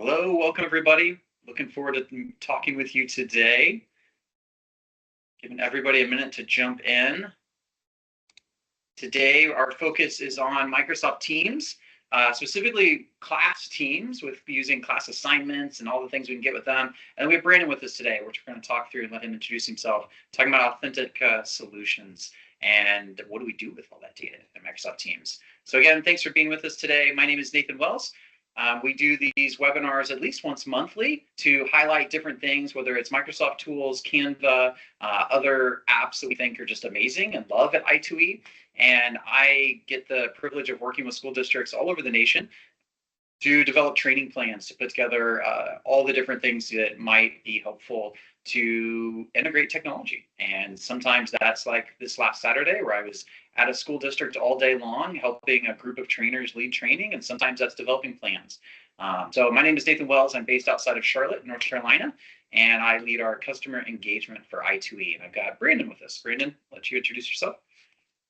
Hello, welcome everybody. Looking forward to talking with you today. Giving everybody a minute to jump in. Today, our focus is on Microsoft Teams, specifically class teams with using class assignments and all the things we can get with them. And we have Brandon with us today, which we're going to talk through and let him introduce himself, talking about Authentica Solutions and what do we do with all that data in Microsoft Teams. So again, thanks for being with us today. My name is Nathan Wells. We do these webinars at least once monthly to highlight different things, whether it's Microsoft tools, Canva, other apps that we think are just amazing and love at i2e. And I get the privilege of working with school districts all over the nation to develop training plans to put together all the different things that might be helpful to integrate technology. And sometimes that's like this last Saturday where I was at a school district all day long helping a group of trainers lead training, and sometimes that's developing plans. So my name is Nathan Wells. I'm based outside of Charlotte, North Carolina, and I lead our customer engagement for i2e. And I've got Brandon with us. Brandon, I'll let you introduce yourself.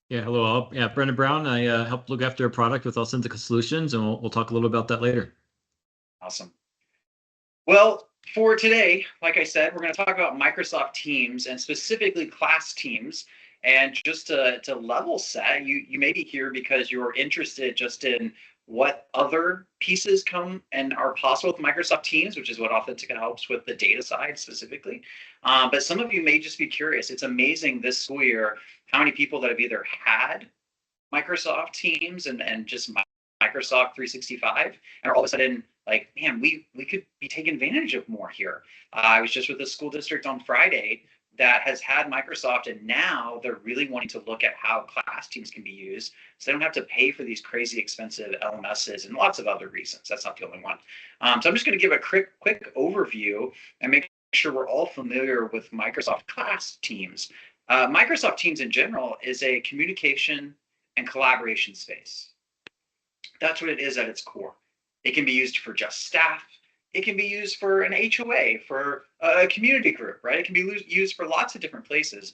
Yeah, hello all. Yeah, Brendan Brown. I help look after a product with Authentica Solutions, and we'll talk a little about that later. Awesome. Well, for today, like I said, we're going to talk about Microsoft Teams and specifically class teams. And just to level set, you may be here because you're interested just in what other pieces come and are possible with Microsoft Teams, which is what Authentica helps with the data side specifically. But some of you may just be curious. It's amazing this school year how many people that have either had Microsoft Teams and just Microsoft 365 and are all of a sudden like, man, we could be taking advantage of more here. I was just with a school district on Friday that has had Microsoft, and now they're really wanting to look at how class teams can be used so they don't have to pay for these crazy expensive LMSs and lots of other reasons. That's not the only one. So I'm just going to give a quick overview and make sure we're all familiar with Microsoft class teams. Microsoft Teams in general is a communication and collaboration space. That's what it is at its core. It can be used for just staff. It can be used for an HOA, for a community group, right? It can be used for lots of different places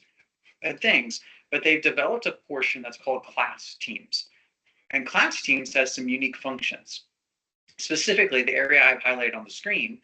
and things, but they've developed a portion that's called class teams. And class teams has some unique functions. Specifically, the area I've highlighted on the screen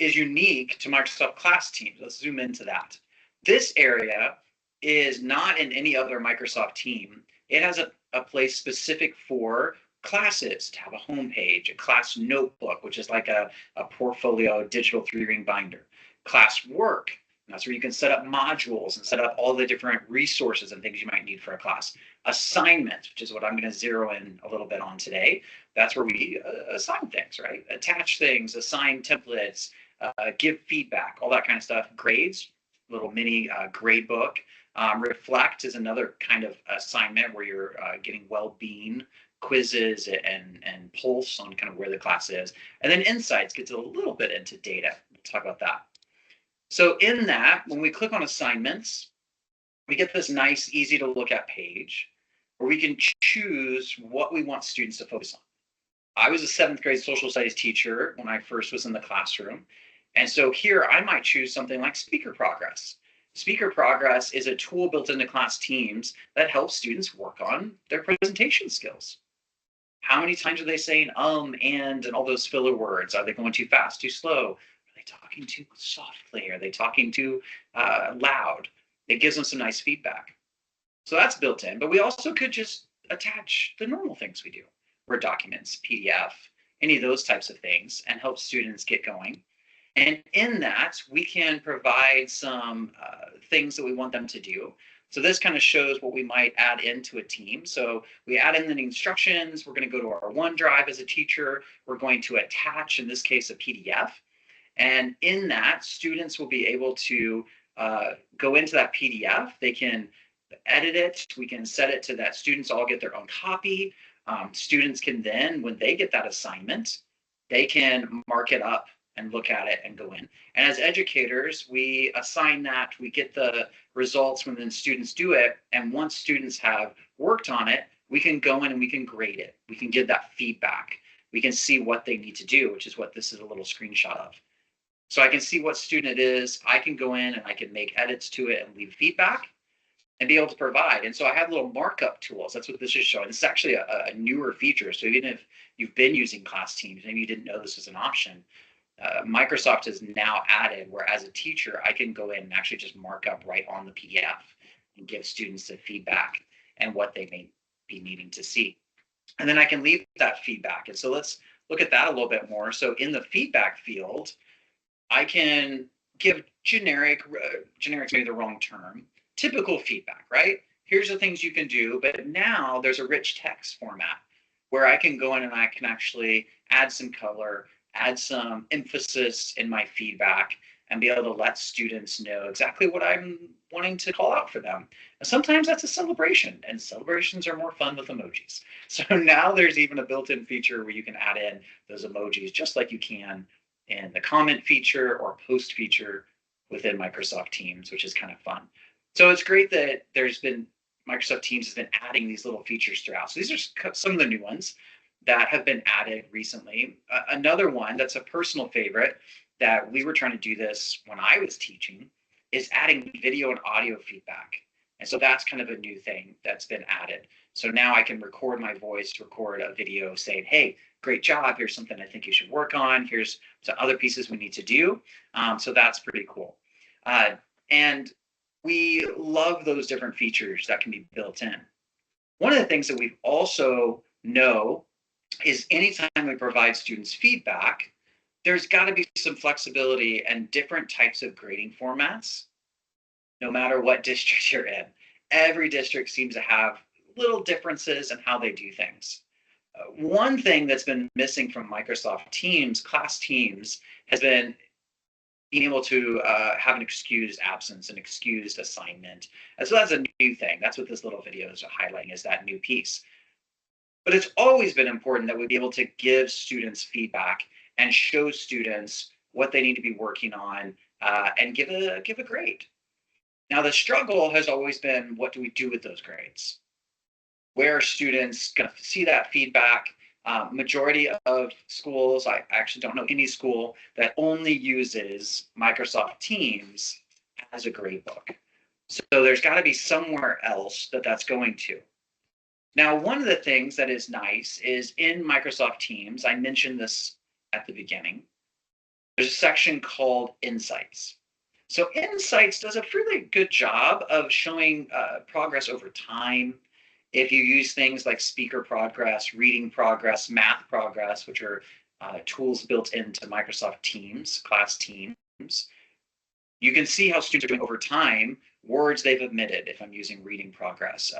is unique to Microsoft class teams. Let's zoom into that. This area is not in any other Microsoft team. It has a place specific for classes to have a homepage, a class notebook, which is like a portfolio digital 3-ring binder, class work. That's where you can set up modules and set up all the different resources and things you might need for a class. Assignments, which is what I'm going to zero in a little bit on today. That's where we assign things, right? Attach things, assign templates, give feedback, all that kind of stuff. Grades, little mini grade book. Reflect is another kind of assignment where you're getting well-being quizzes and pulse on kind of where the class is. And then Insights gets a little bit into data. We'll talk about that. So in that, when we click on assignments, we get this nice, easy to look at page where we can choose what we want students to focus on. I was a 7th grade social studies teacher when I first was in the classroom. And so here I might choose something like speaker progress. Speaker progress is a tool built into class teams that helps students work on their presentation skills. How many times are they saying and all those filler words? Are they going too fast, too slow? Are they talking too softly? Are they talking too loud? It gives them some nice feedback. So that's built in, but we also could just attach the normal things we do, Word documents, PDF, any of those types of things, and help students get going. And in that, we can provide some things that we want them to do. So this kind of shows what we might add into a team. So we add in the instructions. We're going to go to our OneDrive as a teacher. We're going to attach, in this case, a PDF. And in that, students will be able to go into that PDF. They can edit it. We can set it to that students all get their own copy. Students can then, when they get that assignment, they can mark it up and look at it and go in. And as educators, we assign that, we get the results when the students do it. And once students have worked on it, we can go in and we can grade it. We can give that feedback. We can see what they need to do, which is what this is a little screenshot of. So I can see what student it is. I can go in and I can make edits to it and leave feedback and be able to provide. And so I have little markup tools. That's what this is showing. This is actually a newer feature. So even if you've been using class teams, maybe you didn't know this was an option, Microsoft has now added where as a teacher, I can go in and actually just mark up right on the PDF and give students the feedback and what they may be needing to see. And then I can leave that feedback. And so let's look at that a little bit more. So in the feedback field, I can give generic's maybe the wrong term, typical feedback, right? Here's the things you can do, but now there's a rich text format where I can go in and I can actually add some color, add some emphasis in my feedback, and be able to let students know exactly what I'm wanting to call out for them. And sometimes that's a celebration, and celebrations are more fun with emojis. So now there's even a built-in feature where you can add in those emojis just like you can in the comment feature or post feature within Microsoft Teams, which is kind of fun. So it's great that Microsoft Teams has been adding these little features throughout. So these are some of the new ones that have been added recently. Another one that's a personal favorite that we were trying to do this when I was teaching is adding video and audio feedback. And so that's kind of a new thing that's been added. So now I can record my voice, record a video saying, hey, great job. Here's something I think you should work on. Here's some other pieces we need to do. So that's pretty cool. And we love those different features that can be built in. One of the things that we also know is anytime we provide students feedback, there's got to be some flexibility and different types of grading formats, no matter what district you're in. Every district seems to have little differences in how they do things. One thing that's been missing from Microsoft Teams, class teams, has been being able to have an excused absence, an excused assignment. And so that's a new thing. That's what this little video is highlighting, is that new piece. But it's always been important that we be able to give students feedback and show students what they need to be working on and give a grade. Now, the struggle has always been, what do we do with those grades? Where are students going to see that feedback? Majority of schools, I actually don't know any school that only uses Microsoft Teams as a grade book. So there's got to be somewhere else that's going to. Now, one of the things that is nice is in Microsoft Teams, I mentioned this at the beginning, there's a section called Insights. So Insights does a really good job of showing progress over time. If you use things like speaker progress, reading progress, math progress, which are tools built into Microsoft Teams, class teams, you can see how students are doing over time, words they've omitted if I'm using reading progress,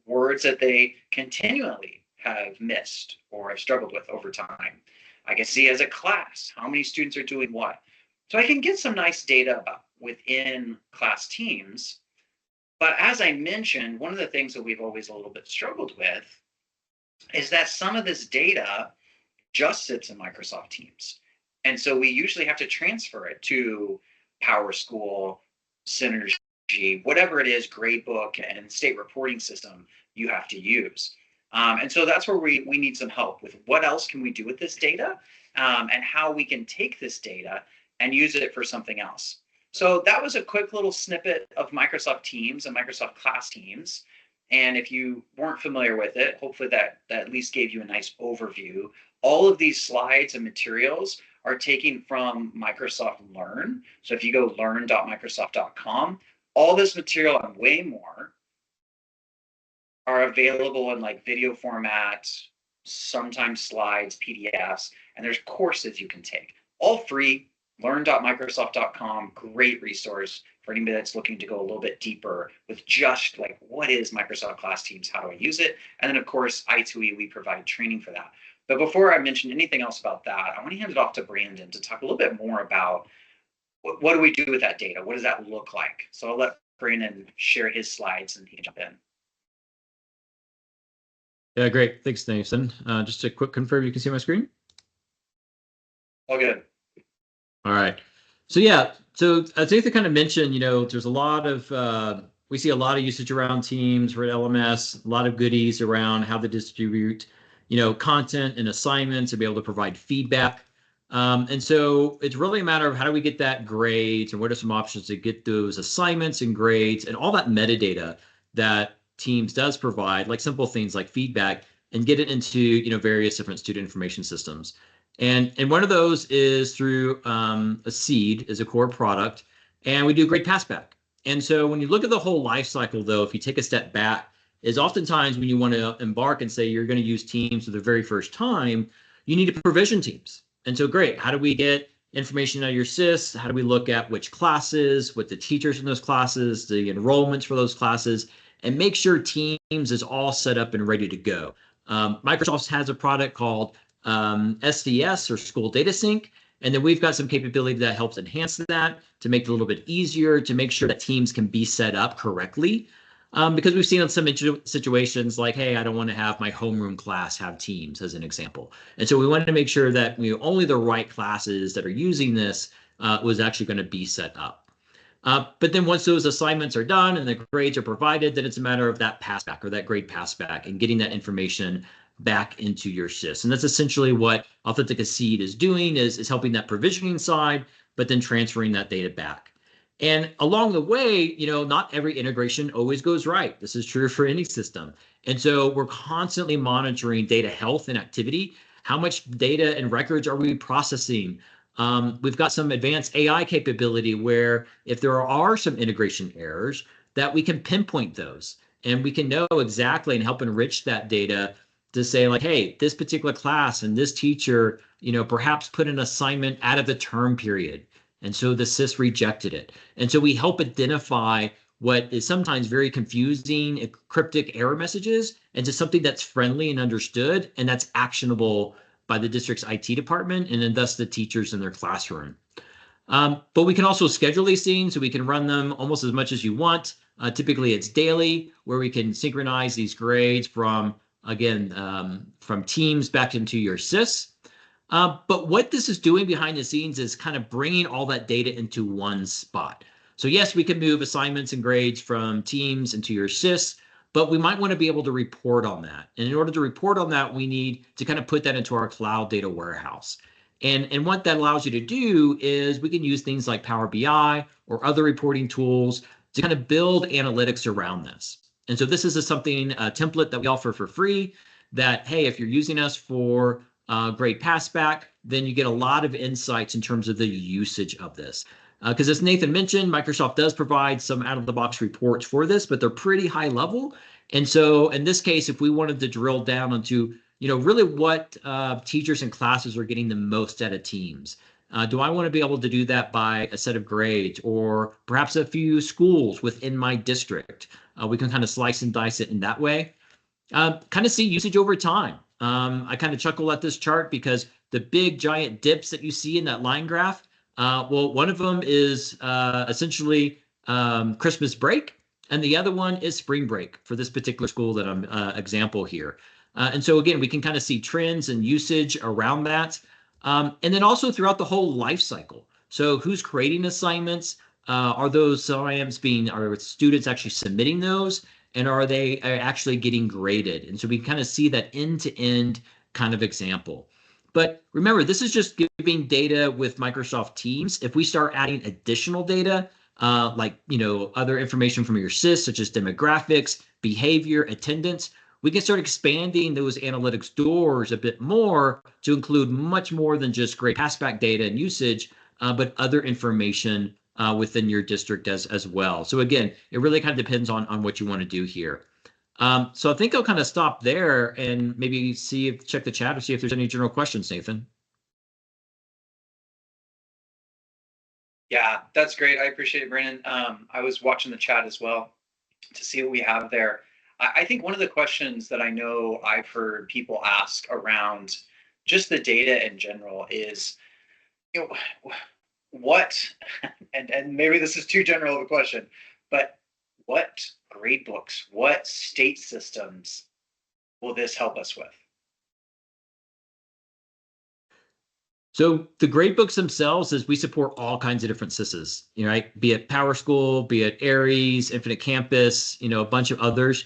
words that they continually have missed or have struggled with over time. I can see as a class how many students are doing what. So I can get some nice data about within class teams. But as I mentioned, one of the things that we've always a little bit struggled with is that some of this data just sits in Microsoft Teams. And so we usually have to transfer it to PowerSchool, Synergy, whatever it is, gradebook and state reporting system you have to use. And so that's where we need some help with what else can we do with this data and how we can take this data and use it for something else. So that was a quick little snippet of Microsoft Teams and Microsoft Class Teams. And if you weren't familiar with it, hopefully that at least gave you a nice overview. All of these slides and materials are taken from Microsoft Learn. So if you go learn.microsoft.com, all this material and way more are available in like video format, sometimes slides, PDFs, and there's courses you can take, all free. Learn.microsoft.com, great resource for anybody that's looking to go a little bit deeper with just like, what is Microsoft Class Teams? How do I use it? And then of course, i2e, we provide training for that. But before I mention anything else about that, I want to hand it off to Brandon to talk a little bit more about what do we do with that data? What does that look like? So I'll let Brandon share his slides and he can jump in. Yeah, great. Thanks, Nathan. Just a quick confirm, you can see my screen? All good. All right. So yeah, so as Nathan kind of mentioned, there's a lot of, we see a lot of usage around Teams for LMS, a lot of goodies around how to distribute, content and assignments and be able to provide feedback. And so it's really a matter of how do we get that grades and what are some options to get those assignments and grades and all that metadata that Teams does provide, like simple things like feedback, and get it into, various different student information systems. And one of those is through a seed is a core product, and we do grade passback. And so when you look at the whole life cycle, though, if you take a step back, is oftentimes when you want to embark and say you're going to use teams for the very first time, you need to provision teams. And so great, how do we get information out of your SIS? How do we look at which classes, what the teachers in those classes, the enrollments for those classes, and make sure Teams is all set up and ready to go. Microsoft has a product called SDS, or School Data Sync, and then we've got some capability that helps enhance that to make it a little bit easier to make sure that Teams can be set up correctly. Because we've seen in some situations like, hey, I don't want to have my homeroom class have Teams, as an example. And so we wanted to make sure that only the right classes that are using this was actually going to be set up. But then once those assignments are done and the grades are provided, then it's a matter of that passback or that grade passback and getting that information back into your SIS. And that's essentially what Authentica Seed is doing, is helping that provisioning side, but then transferring that data back. And along the way, not every integration always goes right. This is true for any system. And so we're constantly monitoring data health and activity. How much data and records are we processing? We've got some advanced AI capability where if there are some integration errors, that we can pinpoint those and we can know exactly and help enrich that data to say like, hey, this particular class and this teacher, perhaps put an assignment out of the term period. And so the SIS rejected it. And so we help identify what is sometimes very confusing, cryptic error messages into something that's friendly and understood, and that's actionable by the district's IT department, and then thus the teachers in their classroom. But we can also schedule these things, so we can run them almost as much as you want. Typically it's daily, where we can synchronize these grades from Teams back into your SIS. But what this is doing behind the scenes is kind of bringing all that data into one spot. So yes, we can move assignments and grades from Teams into your SIS, but we might want to be able to report on that. And in order to report on that, we need to kind of put that into our cloud data warehouse. And what that allows you to do is we can use things like Power BI or other reporting tools to kind of build analytics around this. And so this is a template that we offer for free that, hey, if you're using us for grade passback, then you get a lot of insights in terms of the usage of this. Because as Nathan mentioned, Microsoft does provide some out-of-the-box reports for this, but they're pretty high level. And so in this case, if we wanted to drill down into, really what teachers and classes are getting the most out of Teams, do I want to be able to do that by a set of grades or perhaps a few schools within my district? We can kind of slice and dice it in that way. Kind of see usage over time. I kind of chuckle at this chart because the big giant dips that you see in that line graph, well, one of them is essentially Christmas break, and the other one is spring break for this particular school that I'm example here. And so again, we can kind of see trends and usage around that. And then also throughout the whole life cycle. So who's creating assignments? Are those assignments are students actually submitting those? And are they actually getting graded? And so we kind of see that end-to-end kind of example. But remember, this is just giving data with Microsoft Teams. If we start adding additional data, like other information from your SIS, such as demographics, behavior, attendance, we can start expanding those analytics doors a bit more to include much more than just grade passback data and usage, but other information within your district as well. So again, it really kind of depends on what you want to do here. So I think I'll kind of stop there and maybe check the chat to see if there's any general questions, Nathan. Yeah, that's great. I appreciate it, Brandon. I was watching the chat as well to see what we have there. I think one of the questions that I know I've heard people ask around just the data in general is, what, and maybe this is too general of a question, but what grade books, what state systems will this help us with? So the gradebooks themselves is we support all kinds of different SISs, right? Be it PowerSchool, be it Aries, Infinite Campus, a bunch of others.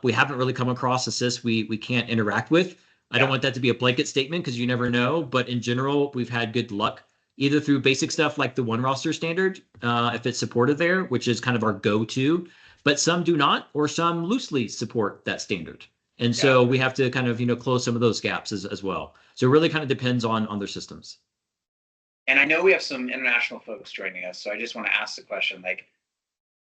We haven't really come across a SIS we can't interact with. I don't want that to be a blanket statement because you never know, but in general, we've had good luck either through basic stuff like the one roster standard, if it's supported there, which is kind of our go-to, but some do not, or some loosely support that standard. And so we have to kind of, close some of those gaps as well. So it really kind of depends on their systems. And I know we have some international folks joining us, so I just want to ask the question, like,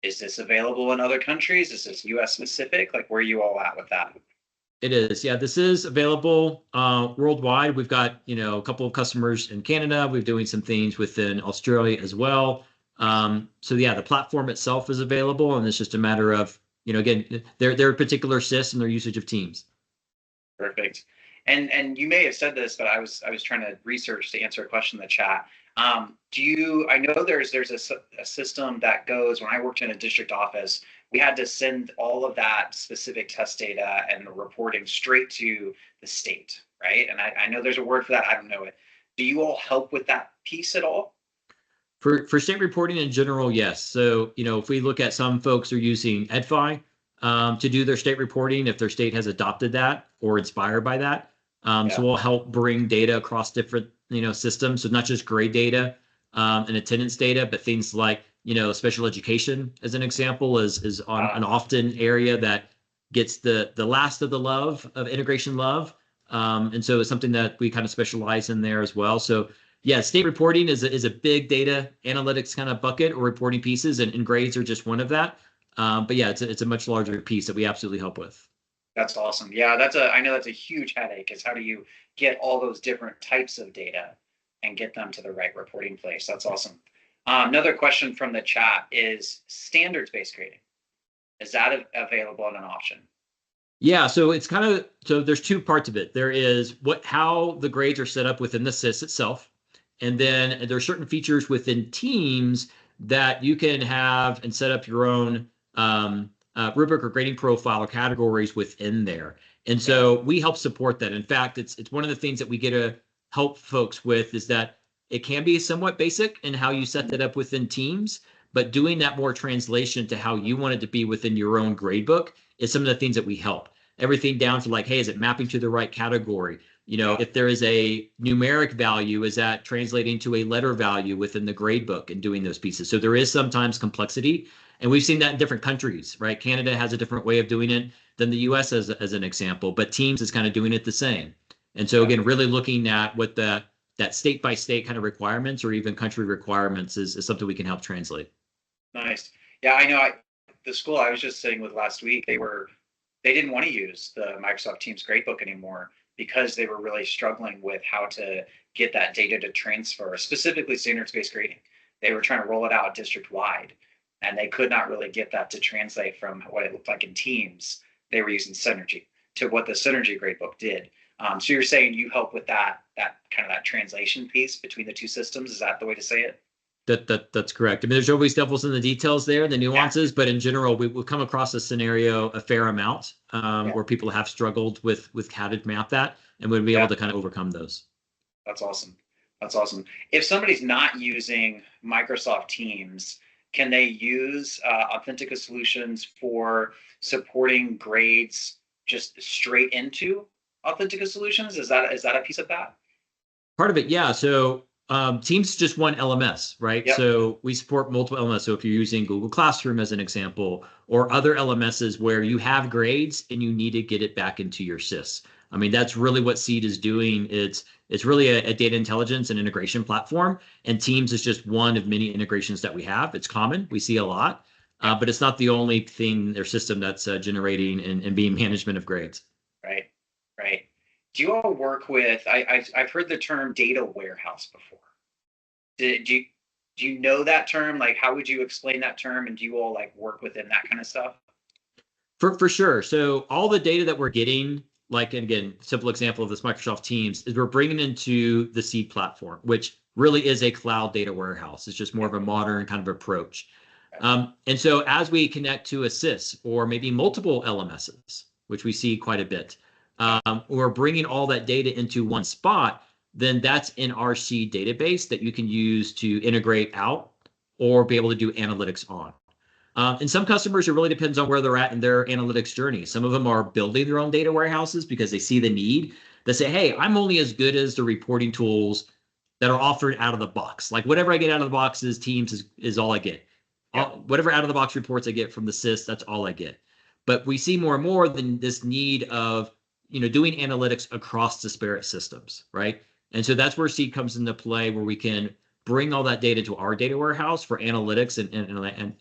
is this available in other countries? Is this US specific? Like, where are you all at with that? It is. Yeah, this is available worldwide. We've got, a couple of customers in Canada. We're doing some things within Australia as well. So yeah, the platform itself is available, and it's just a matter of, again, their particular sys and their usage of Teams. Perfect. And you may have said this, but I was trying to research to answer a question in the chat. I know there's a system that goes, when I worked in a district office, we had to send all of that specific test data and the reporting straight to the state, right? And I know there's a word for that. I don't know it. Do you all help with that piece at all? For state reporting in general, yes. So, if we look at some folks are using EdFi to do their state reporting, if their state has adopted that or inspired by that. So we'll help bring data across different, systems. So not just grade data and attendance data, but things like, special education, as an example, is on an often area that gets the last of the love of integration love. And so it's something that we kind of specialize in there as well. So yeah, state reporting is a big data analytics kind of bucket or reporting pieces, and grades are just one of that. But yeah, it's a much larger piece that we absolutely help with. That's awesome. Yeah, I know that's a huge headache, is how do you get all those different types of data and get them to the right reporting place? That's awesome. Another question from the chat is standards-based grading. Is that available and an option? Yeah, so it's so there's two parts of it. There is how the grades are set up within the SIS itself. And then there are certain features within Teams that you can have and set up your own rubric or grading profile or categories within there. And so we help support that. In fact, it's one of the things that we get to help folks with, is that it can be somewhat basic in how you set that up within Teams, but doing that more translation to how you want it to be within your own gradebook is some of the things that we help. Everything down to like, hey, is it mapping to the right category? If there is a numeric value, is that translating to a letter value within the gradebook, and doing those pieces? So there is sometimes complexity, and we've seen that in different countries, right? Canada has a different way of doing it than the US as an example, but Teams is kind of doing it the same. And so again, really looking at what that state by state kind of requirements or even country requirements is something we can help translate. Nice. Yeah, I know. The school I was just sitting with last week, they didn't want to use the Microsoft Teams gradebook anymore, because they were really struggling with how to get that data to transfer, specifically standards-based grading. They were trying to roll it out district-wide, and they could not really get that to translate from what it looked like in Teams. They were using Synergy to what the Synergy gradebook did. So you're saying you help with that translation piece between the two systems? Is that the way to say it? That's correct. I mean, there's always devils in the details there, the nuances, but in general, we've come across a scenario a fair amount where people have struggled with how to map that, and we'd be able to kind of overcome those. That's awesome. That's awesome. If somebody's not using Microsoft Teams, can they use Authentica Solutions for supporting grades just straight into Authentica Solutions? Is that a piece of that? Part of it, yeah. So Teams is just one LMS, right? Yep. So we support multiple LMS. So if you're using Google Classroom as an example, or other LMSs where you have grades and you need to get it back into your SIS. I mean, that's really what Seed is doing. It's really a data intelligence and integration platform, and Teams is just one of many integrations that we have. It's common, we see a lot, but it's not the only thing or system that's generating and being management of grades. Right. Do you all work with? I've heard the term data warehouse before. Do you know that term? Like, how would you explain that term? And do you all work within that kind of stuff? For sure. So all the data that we're getting, and again, simple example of this Microsoft Teams, is we're bringing into the Seed platform, which really is a cloud data warehouse. It's just more of a modern kind of approach. And so as we connect to a SIS or maybe multiple LMSs, which we see quite a bit, we're bringing all that data into one spot, then that's in our Seed database that you can use to integrate out or be able to do analytics on. And some customers, it really depends on where they're at in their analytics journey. Some of them are building their own data warehouses because they see the need. They say, hey, I'm only as good as the reporting tools that are offered out of the box. Like whatever I get out of the box is Teams is all I get. Whatever out of the box reports I get from the SIS, that's all I get. But we see more and more than this need of, doing analytics across disparate systems, right? And so that's where Seed comes into play, where we can bring all that data to our data warehouse for analytics and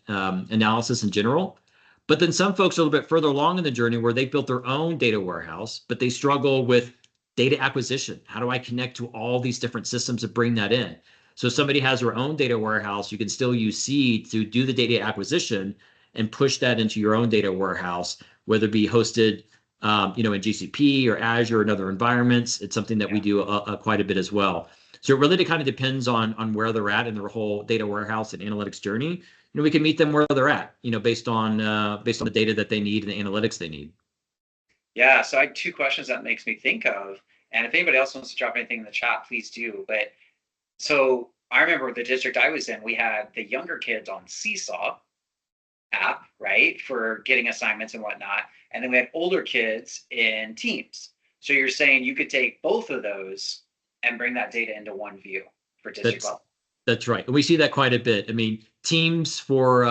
analysis in general. But then some folks are a little bit further along in the journey where they've built their own data warehouse, but they struggle with data acquisition. How do I connect to all these different systems to bring that in? So somebody has their own data warehouse, you can still use Seed to do the data acquisition and push that into your own data warehouse, whether it be hosted in GCP or Azure and other environments. It's something that we do quite a bit as well. So it really kind of depends on where they're at in their whole data warehouse and analytics journey. We can meet them where they're at, based on the data that they need and the analytics they need. Yeah, so I had two questions that makes me think of, and if anybody else wants to drop anything in the chat, please do. But so I remember the district I was in, we had the younger kids on Seesaw app, right, for getting assignments and whatnot, and then we had older kids in Teams. So you're saying you could take both of those and bring that data into one view for district level. That's right. And we see that quite a bit. I mean, Teams for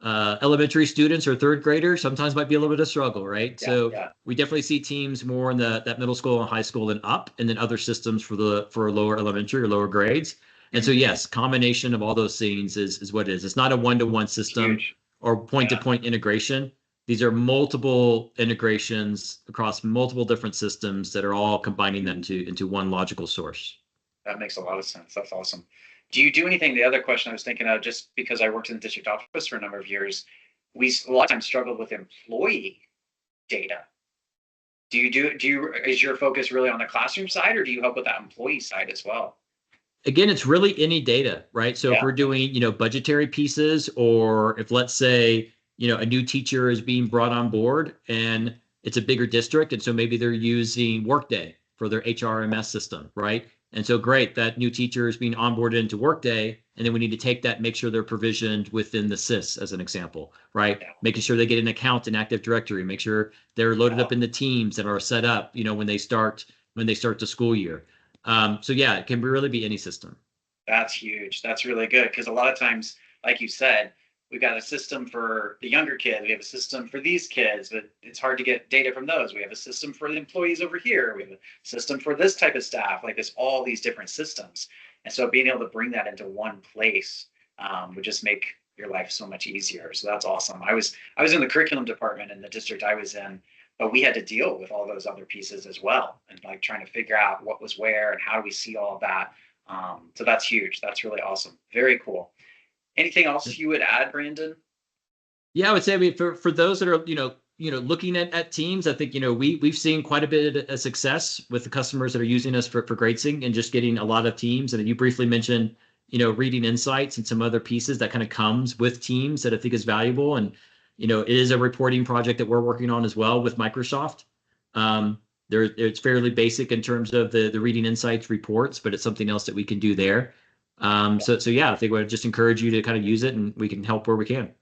elementary students or third graders sometimes might be a little bit of a struggle, right? Yeah, so yeah. We definitely see Teams more in that middle school and high school and up, and then other systems for lower elementary or lower grades. And so yes, combination of all those things is what it is. It's not a one-to-one system. Huge. Or point-to-point integration. These are multiple integrations across multiple different systems that are all combining them into one logical source. That makes a lot of sense. That's awesome. Do you do anything? The other question I was thinking of, just because I worked in the district office for a number of years, we a lot of times struggled with employee data. Is your focus really on the classroom side, or do you help with that employee side as well? Again, it's really any data, right? So if we're doing, budgetary pieces, or if, let's say, a new teacher is being brought on board and it's a bigger district, and so maybe they're using Workday for their HRMS system, right? And so great, that new teacher is being onboarded into Workday, and then we need to take that, make sure they're provisioned within the SIS as an example, right? Yeah. Making sure they get an account in Active Directory, make sure they're loaded up in the teams that are set up, when they start the school year. So yeah, it can really be any system. That's huge. That's really good, because a lot of times, like you said, we've got a system for the younger kids. We have a system for these kids, but it's hard to get data from those. We have a system for the employees over here. We have a system for this type of staff. Like there's all these different systems. And so being able to bring that into one place would just make your life so much easier. So that's awesome. I was in the curriculum department in the district I was in, but we had to deal with all those other pieces as well, and like trying to figure out what was where and how do we see all of that. So that's huge. That's really awesome. Very cool. Anything else you would add, Brandon? Yeah, I would say, for those that are looking at Teams, I think we've seen quite a bit of success with the customers that are using us for GradeSync and just getting a lot of Teams. And you briefly mentioned reading insights and some other pieces that kind of comes with Teams that I think is valuable. And it is a reporting project that we're working on as well with Microsoft. It's fairly basic in terms of the reading insights reports, but it's something else that we can do there. So yeah, I think I would just encourage you to kind of use it, and we can help where we can.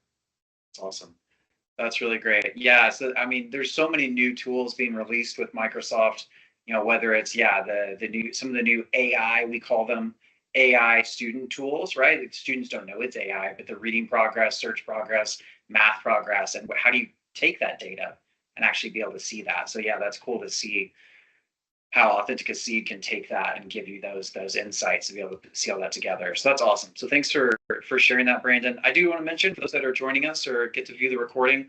That's awesome. That's really great. Yeah. So, I mean, there's so many new tools being released with Microsoft, whether it's, some of the new AI, we call them AI student tools, right? Students don't know it's AI, but the reading progress, search progress, math progress, and how do you take that data and actually be able to see that? So yeah, that's cool to see how Authentica Seed can take that and give you those insights to be able to see all that together. So that's awesome. So thanks for sharing that, Brandon. I do want to mention, for those that are joining us or get to view the recording,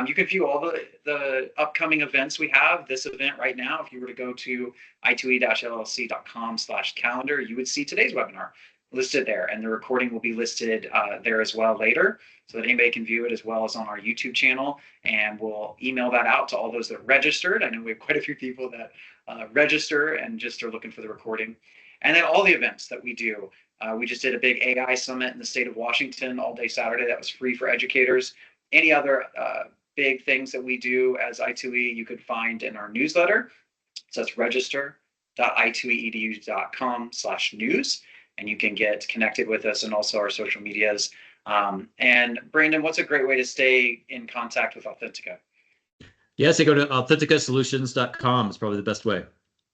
you can view all the upcoming events we have. This event right now, if you were to go to i2e-llc.com/calendar, you would see today's webinar listed there, and the recording will be listed there as well later, so that anybody can view it, as well as on our YouTube channel. And we'll email that out to all those that registered. I know we have quite a few people that register and just are looking for the recording. And then all the events that we do. We just did a big AI summit in the state of Washington all day Saturday. That was free for educators. Any other big things that we do as i2e, you could find in our newsletter. So that's register.i2eedu.com/news. And you can get connected with us and also our social medias. And Brandon, what's a great way to stay in contact with Authentica? Yes, they go to AuthenticaSolutions.com. It's probably the best way.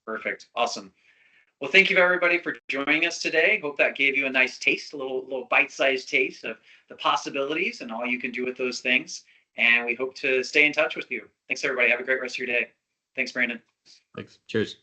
Perfect. Awesome. Well, thank you everybody for joining us today. Hope that gave you a nice taste, a little bite-sized taste of the possibilities and all you can do with those things. and we hope to stay in touch with you. Thanks, everybody. Have a great rest of your day. Thanks, Brandon. Thanks. Cheers.